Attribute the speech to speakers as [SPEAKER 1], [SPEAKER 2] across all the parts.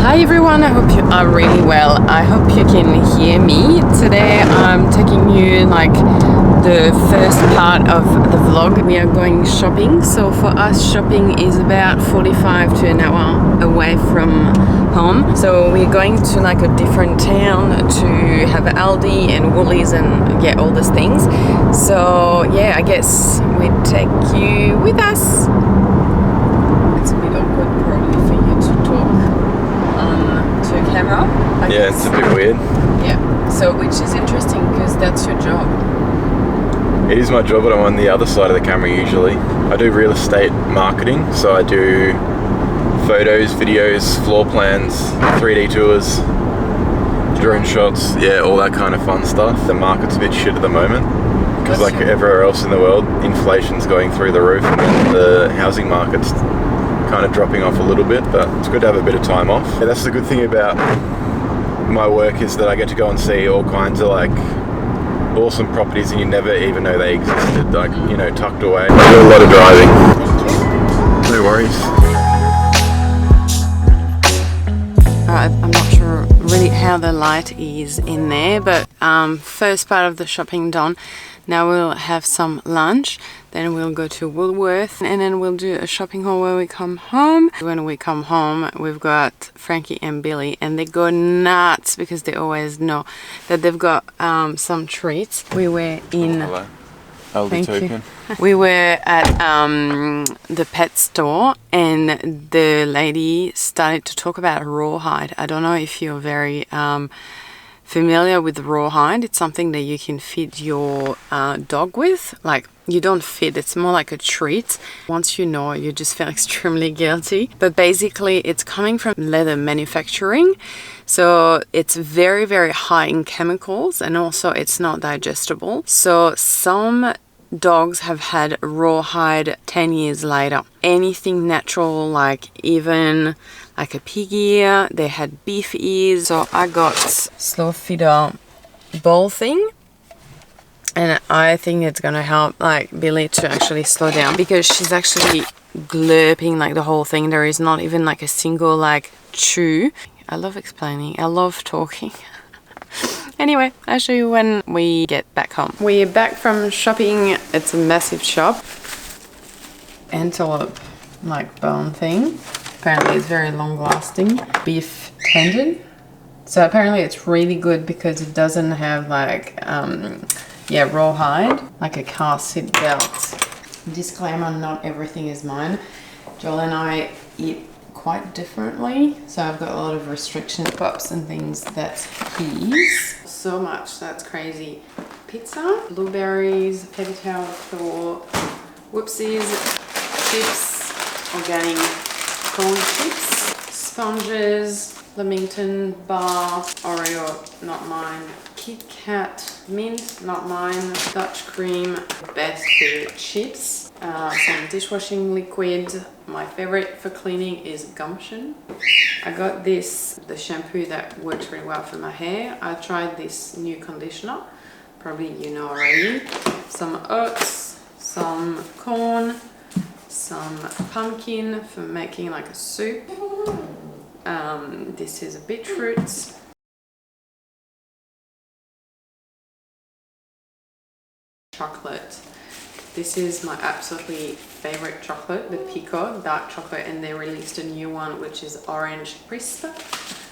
[SPEAKER 1] Hi everyone, I hope you are really well. I hope you can hear me. Today I'm taking you like the first part of the vlog. We are going shopping. So for us, shopping is about 45 to an hour away from home. So we're going to like a different town to have Aldi and Woolies and get all those things. So yeah, I guess we take you with us. It's a bit awkward probably for you to talk to a camera.
[SPEAKER 2] Yeah, it's a bit weird.
[SPEAKER 1] Yeah, so which is interesting because that's your job.
[SPEAKER 2] It is my job, but I'm on the other side of the camera usually. I do real estate marketing, so I do photos, videos, floor plans, 3D tours, drone shots, yeah, all that kind of fun stuff. The market's a bit shit at the moment because like everywhere else in the world, inflation's going through the roof and then the housing market's kind of dropping off a little bit, but it's good to have a bit of time off. Yeah, that's the good thing about my work is that I get to go and see all kinds of like awesome properties and you never even know they existed, like, you know, tucked away. I do a lot of driving. Thank you. No worries.
[SPEAKER 1] Alright, I'm not sure really how the light is in there, but first part of the shopping done. Now we'll have some lunch, then we'll go to Woolworth, and then we'll do a shopping haul when we come home. When we come home, we've got Frankie and Billy, and they go nuts because they always know that they've got some treats. We were in...
[SPEAKER 2] Hello. Aldi token.
[SPEAKER 1] We were at the pet store, and the lady started to talk about rawhide. I don't know if you're very... familiar with rawhide. It's something that you can feed your dog with. Like, you don't feed, it's more like a treat. Once you know, you just feel extremely guilty. But basically, it's coming from leather manufacturing. So it's very, very high in chemicals, and also it's not digestible. So some dogs have had rawhide 10 years later. Anything natural, like even like a pig ear, they had beef ears. So I got slow feeder bowl thing, and I think it's gonna help like Billy to actually slow down because she's actually glurping like the whole thing. There is not even like a single like chew. I love explaining, I love talking. Anyway, I'll show you when we get back home. We're back from shopping. It's a massive shop. Antelope like bone thing. Apparently it's very long lasting. Beef tendon. So apparently it's really good because it doesn't have like rawhide, like a car seat belt. Disclaimer, not everything is mine. Joel and I eat quite differently, so I've got a lot of restriction pups and things that's his. So much, that's crazy. Pizza, blueberries, paper towel floor, whoopsies, chips, organic corn chips, sponges, Leamington bar, Oreo, not mine, Kit Kat, mint, not mine, Dutch cream, best favorite chips, some dishwashing liquid. My favorite for cleaning is gumption. I got this, the shampoo that works really well for my hair. I tried this new conditioner, probably you know already. Some oats, some corn, some pumpkin for making like a soup. This is a beetroot. Chocolate. This is my absolutely favorite chocolate, the Pico dark chocolate, and they released a new one which is orange crisp.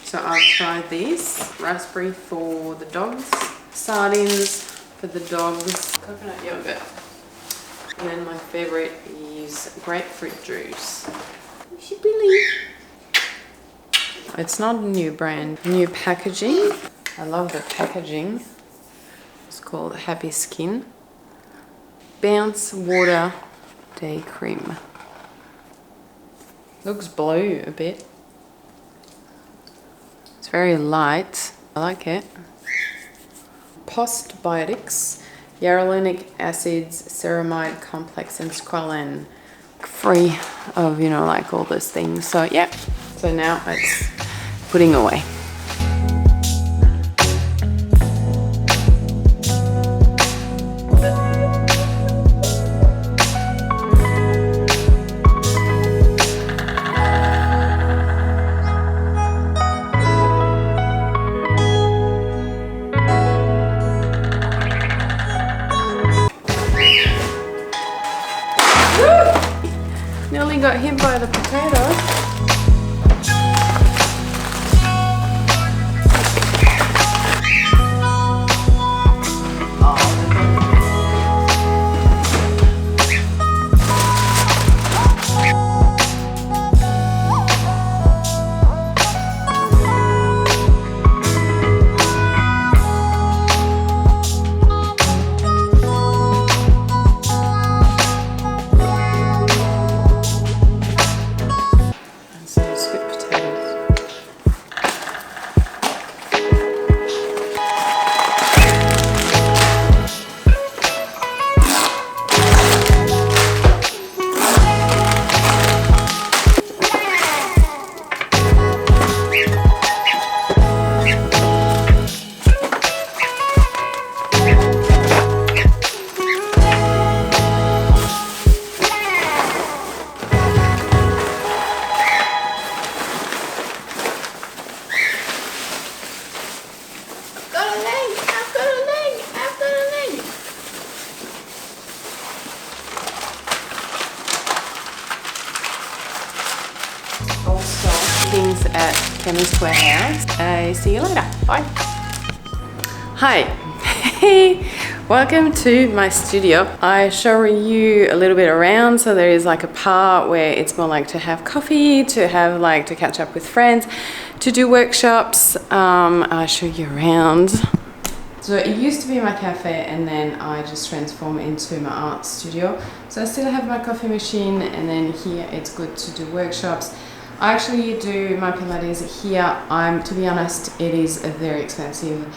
[SPEAKER 1] So I'll try this. Raspberry for the dogs, sardines for the dogs, coconut yogurt, and then my favorite is grapefruit juice. You should believe. It's not a new brand, new packaging. I love the packaging. It's called Happy Skin. Bounce Water Day Cream. Looks blue a bit. It's very light. I like it. Postbiotics, hyaluronic acids, ceramide complex, and squalane. Free of, you know, like all those things. So yeah. So now it's putting away. Chemist Warehouse. See you later. Bye. Hi. Hey, welcome to my studio. I show you a little bit around. So there is like a part where it's more like to have coffee, to have like to catch up with friends, to do workshops. I'll show you around. So it used to be my cafe, and then I just transformed into my art studio. So I still have my coffee machine, and then here it's good to do workshops. I actually do my Pilates here. To be honest, it is a very expensive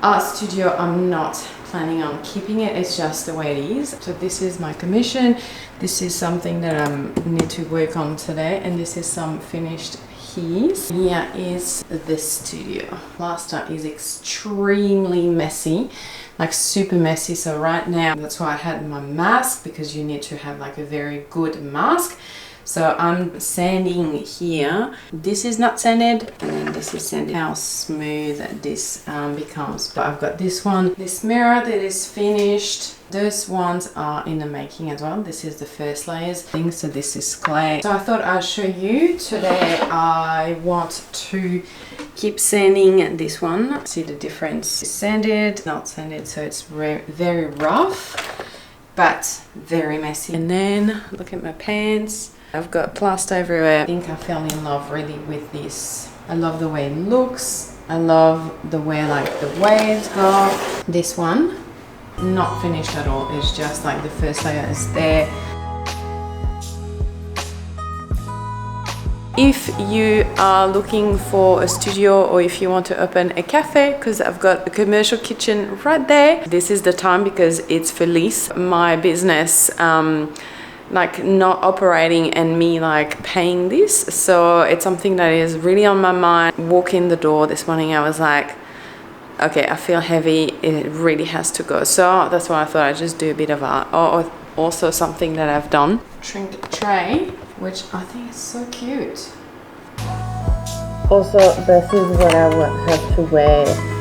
[SPEAKER 1] art studio. I'm not planning on keeping it. It's just the way it is. So this is my commission. This is something that I need to work on today, and this is some finished keys. Here is the studio. Plaster is extremely messy, like super messy. So right now, that's why I had my mask, because you need to have like a very good mask. So I'm sanding here. This is not sanded, and then this is sanded. How smooth this becomes. But I've got this one, this mirror that is finished. Those ones are in the making as well. This is the first layers thing, so this is clay. So I thought I'd show you today. I want to keep sanding this one. See the difference. It's sanded, not sanded, so it's very rough, but very messy. And then look at my pants. I've got plaster everywhere. I think I fell in love really with this. I love the way it looks. I love the way like the waves go. This one, not finished at all. It's just like the first layer is there. If you are looking for a studio, or if you want to open a cafe, because I've got a commercial kitchen right there, this is the time, because it's for lease. My business, like not operating and me like paying this, so it's something that is really on my mind. Walk in the door this morning, I was like, okay, I feel heavy, it really has to go. So that's why I thought I'd just do a bit of art, or also something that I've done. Trinket tray, which I think is so cute. Also, this is what I would have to wear.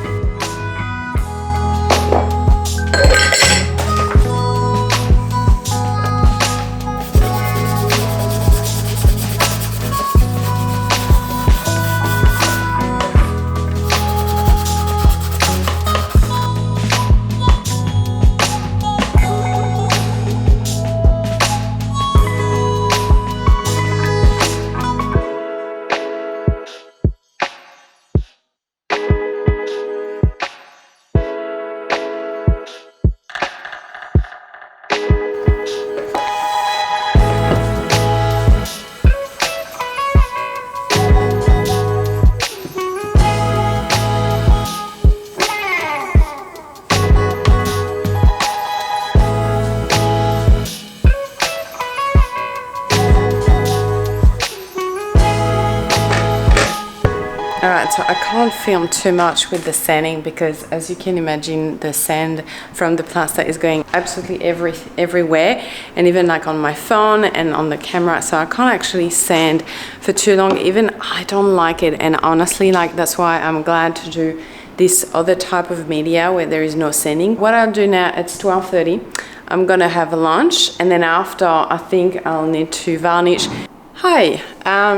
[SPEAKER 1] Alright, so I can't film too much with the sanding, because as you can imagine, the sand from the plaster is going absolutely everywhere, and even like on my phone and on the camera, so I can't actually sand for too long. Even I don't like it, and honestly, like that's why I'm glad to do this other type of media where there is no sanding. What I'll do now, it's 12:30, I'm gonna have lunch, and then after I think I'll need to varnish. Hi,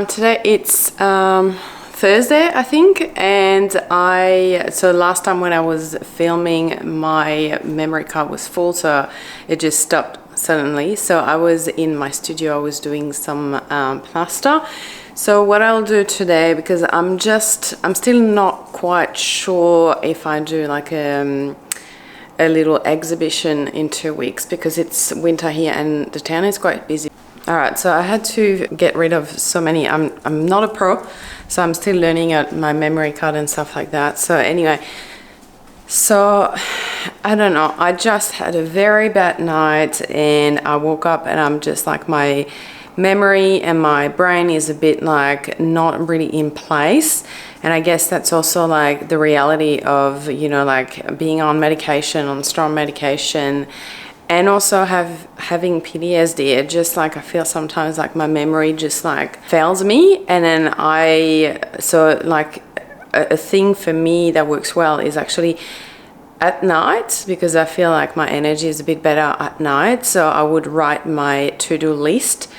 [SPEAKER 1] today it's Thursday, I think, and so last time when I was filming, my memory card was full, so it just stopped suddenly. So I was in my studio, I was doing some plaster. So what I'll do today, because I'm still not quite sure if I do like a little exhibition in 2 weeks, because it's winter here and the town is quite busy. All right, so I had to get rid of so many. I'm not a pro, so I'm still learning at my memory card and stuff like that. So anyway, so I don't know. I just had a very bad night, and I woke up and I'm just like, my memory and my brain is a bit like not really in place. And I guess that's also like the reality of, you know, like being on medication, on strong medication, and also having PTSD. It just like, I feel sometimes like my memory just like fails me. And then so like a thing for me that works well is actually at night, because I feel like my energy is a bit better at night. So I would write my to-do list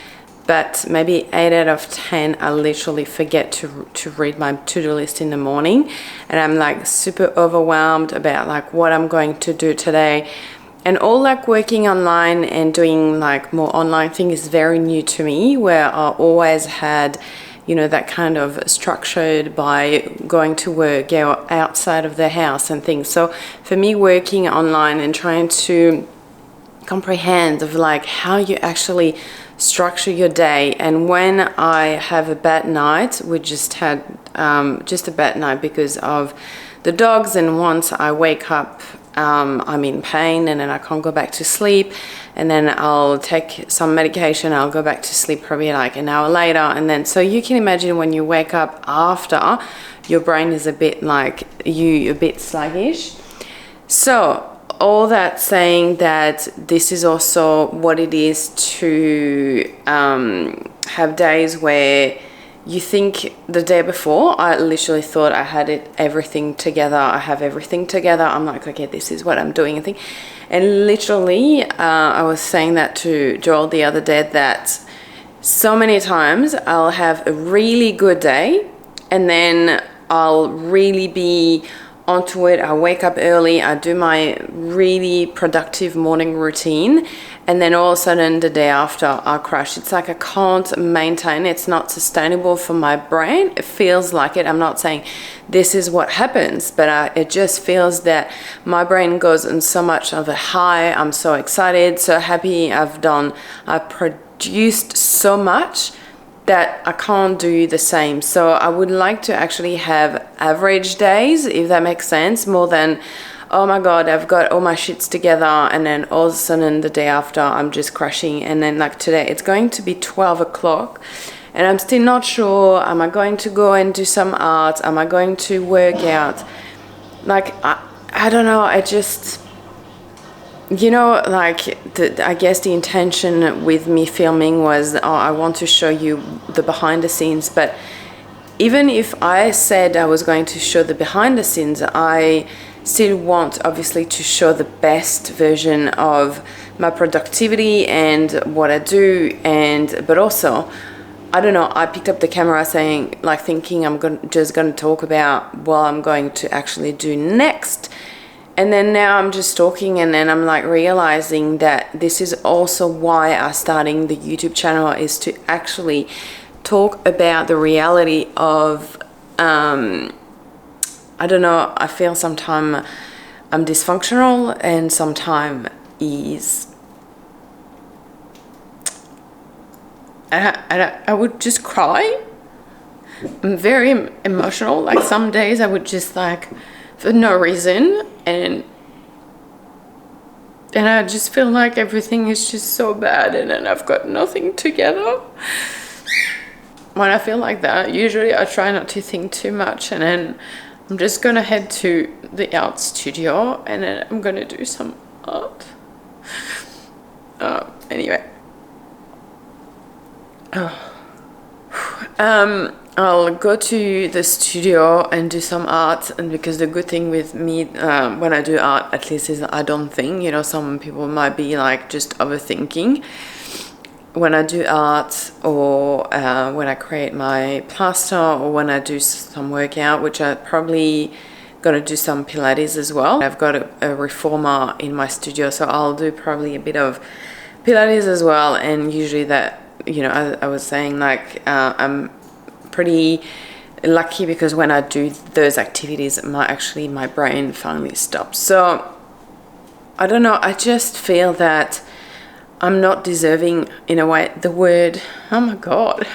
[SPEAKER 1] but maybe 8 out of 10 I literally forget to read my to-do list in the morning, and I'm like super overwhelmed about like what I'm going to do today. And all like working online and doing like more online thing is very new to me, where I always had, you know, that kind of structured by going to work outside of the house and things. So for me, working online and trying to comprehend of like how you actually structure your day. And when I have a bad night, we just had just a bad night because of the dogs, and once I wake up I'm in pain, and then I can't go back to sleep, and then I'll take some medication, I'll go back to sleep probably like an hour later, and then so you can imagine when you wake up after, your brain is a bit like a bit sluggish. So all that saying that this is also what it is to have days where you think the day before, I literally thought I had everything together. I have everything together. I'm like, okay, this is what I'm doing. And literally, I was saying that to Joel the other day, that so many times I'll have a really good day, and then I'll really be onto it. I wake up early, I do my really productive morning routine, and then all of a sudden the day after I crash. It's like I can't maintain, it's not sustainable for my brain. It feels like it. I'm not saying this is what happens, but it just feels that my brain goes on so much of a high. I'm so excited, so happy. I've produced so much that I can't do the same. So I would like to actually have average days, if that makes sense, more than, oh my God, I've got all my shits together, and then all of a sudden the day after I'm just crashing. And then like today, it's going to be 12 o'clock and I'm still not sure, am I going to go and do some art? Am I going to work out? Like, I don't know, I just, you know, like, I guess the intention with me filming was, oh, I want to show you the behind the scenes. But even if I said I was going to show the behind the scenes, I still want, obviously, to show the best version of my productivity and what I do. But also, I don't know, I picked up the camera saying, like, thinking I'm just going to talk about what I'm going to actually do next. And then now I'm just talking, and then I'm like realizing that this is also why I'm starting the YouTube channel, is to actually talk about the reality of, I don't know, I feel sometimes I'm dysfunctional and sometimes I would just cry. I'm very emotional. Like some days I would just like, for no reason, and I just feel like everything is just so bad, and then I've got nothing together. When I feel like that, usually I try not to think too much, and then I'm just gonna head to the art studio, and then I'm gonna do some art. Anyway. I'll go to the studio and do some art, and because the good thing with me when I do art, at least, is I don't think, you know, some people might be like just overthinking. When I do art, or when I create my plaster, or when I do some workout, which I probably gonna do some Pilates as well. I've got a reformer in my studio, so I'll do probably a bit of Pilates as well. And usually that, you know, I was saying, like, I'm pretty lucky because when I do those activities, my brain finally stops. So I don't know, I just feel that I'm not deserving, in a way, the word, oh my God,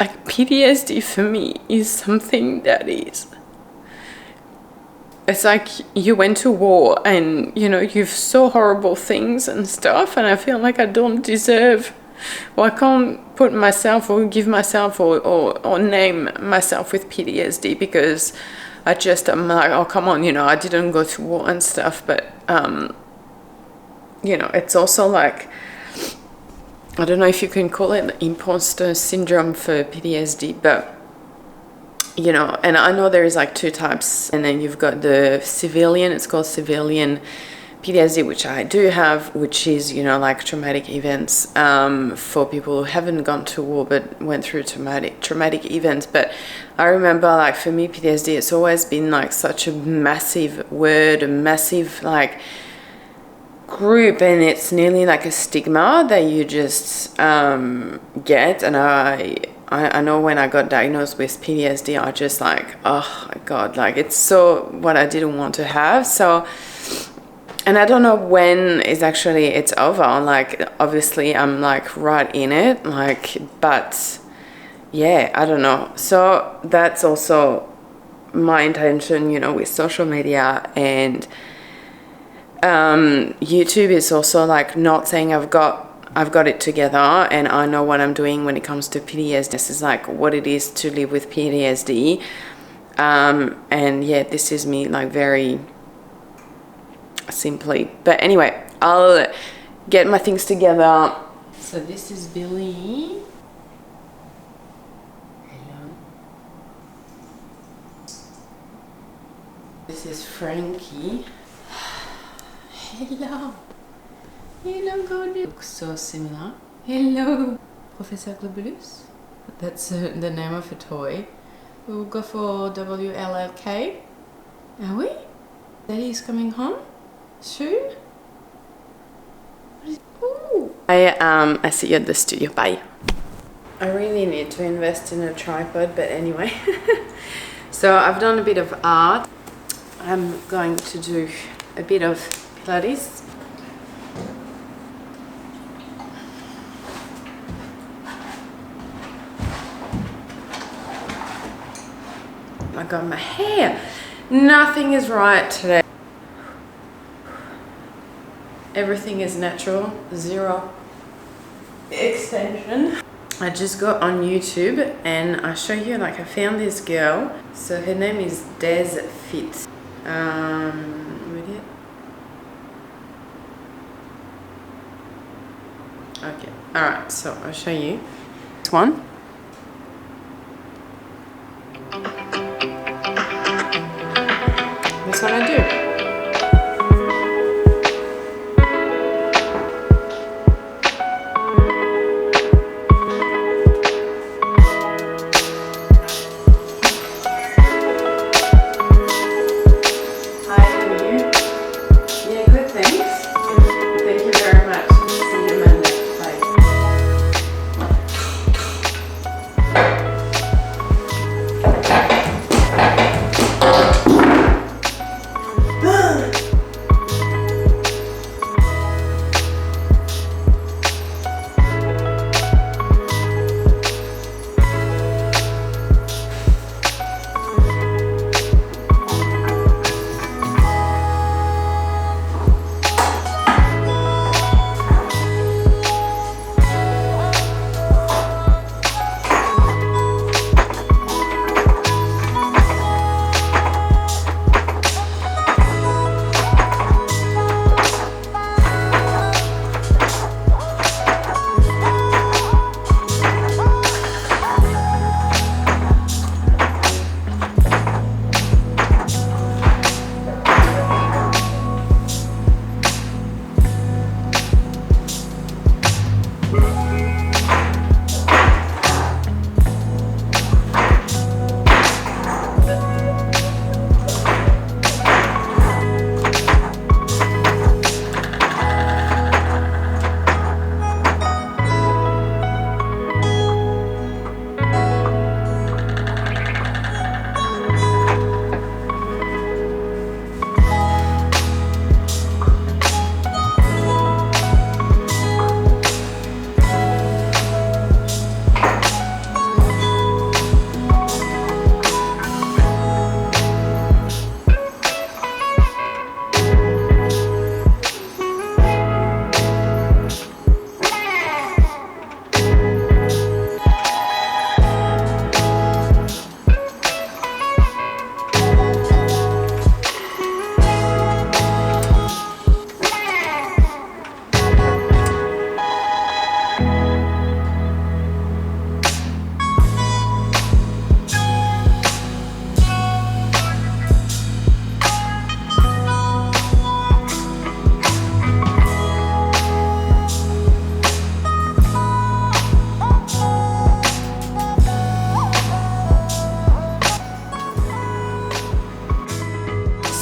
[SPEAKER 1] like PTSD for me is something that is, it's like you went to war and, you know, you've saw horrible things and stuff, and I feel like I don't deserve, or I can't put myself or give myself or name myself with PTSD, because I'm like, oh, come on, you know, I didn't go to war and stuff. But, you know, it's also like, I don't know if you can call it imposter syndrome for PTSD, but, you know, and I know there is like two types, and then you've got the civilian, it's called civilian PTSD, which I do have, which is, you know, like traumatic events for people who haven't gone to war but went through traumatic events. But I remember, like, for me, PTSD, it's always been like such a massive word, a massive like group, and it's nearly like a stigma that you just get. And I know when I got diagnosed with PTSD, I just like, oh my God, like it's so what I didn't want to have. So, and I don't know when it's over. Like, obviously I'm like right in it, like, but yeah, I don't know. So that's also my intention, you know, with social media and YouTube is also like not saying I've got it together and I know what I'm doing when it comes to PTSD. This is like what it is to live with PTSD. And yeah, this is me like very simply. But anyway, I'll get my things together. So this is Billy. Hello. This is Frankie. Hello. Hello, Gordon. Looks so similar. Hello. Professor Globulus. That's the name of a toy. We'll go for WLLK. Are we? Daddy's coming home soon? Ooh. I see you at the studio. Bye. I really need to invest in a tripod, but anyway. So I've done a bit of art. I'm going to do a bit of Pilates. I got my hair. Nothing is right today. Everything is natural, zero extension. I just got on YouTube and I show you, like, I found this girl. So her name is Des Fit. Ready? Okay, alright, so I'll show you this one. That's what I do.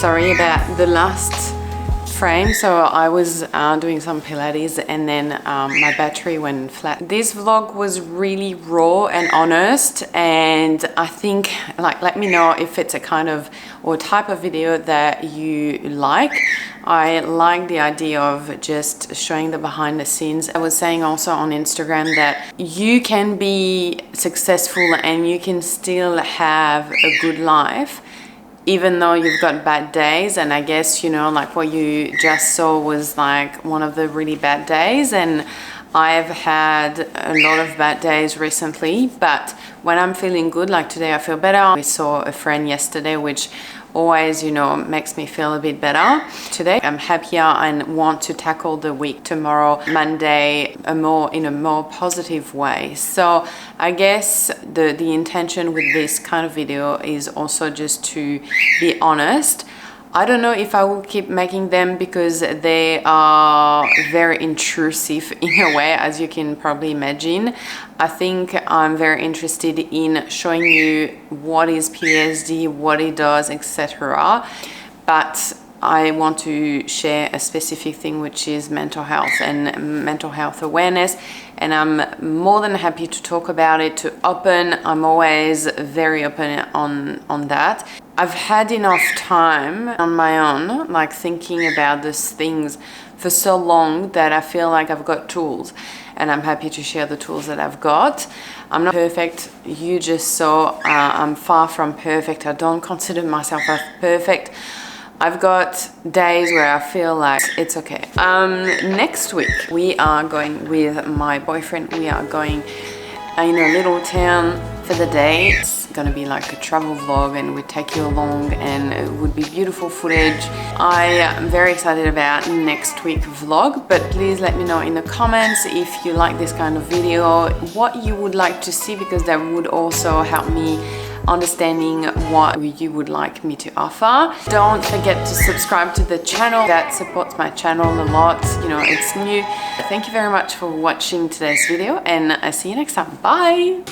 [SPEAKER 1] sorry about the last frame. So I was doing some Pilates and then my battery went flat. This vlog was really raw and honest, and I think, like, let me know if it's a kind of or type of video that you like. I like the idea of just showing the behind the scenes. I was saying also on Instagram that you can be successful and you can still have a good life even though you've got bad days. And I guess, you know, like what you just saw was like one of the really bad days, and I've had a lot of bad days recently, but when I'm feeling good, like today I feel better. We saw a friend yesterday, which always, you know, makes me feel a bit better. Today I'm happier and want to tackle the week tomorrow, Monday, in a more positive way. So I guess the intention with this kind of video is also just to be honest. I don't know if I will keep making them because they are very intrusive in a way, as you can probably imagine. I think I'm very interested in showing you what is PTSD, what it does, etc. But I want to share a specific thing, which is mental health and mental health awareness. And I'm more than happy to talk about it, to open. I'm always very open on that. I've had enough time on my own, like thinking about these things for so long that I feel like I've got tools, and I'm happy to share the tools that I've got. I'm not perfect. You just saw I'm far from perfect. I don't consider myself as perfect. I've got days where I feel like it's okay. Next week we are going with my boyfriend. We are going in a little town for the day. It's gonna be like a travel vlog, and we take you along, and it would be beautiful footage. I am very excited about next week vlog, but please let me know in the comments if you like this kind of video, what you would like to see, because that would also help me understanding what you would like me to offer. Don't forget to subscribe to the channel. That supports my channel a lot. You know, it's new. Thank you very much for watching today's video, and I see you next time. Bye.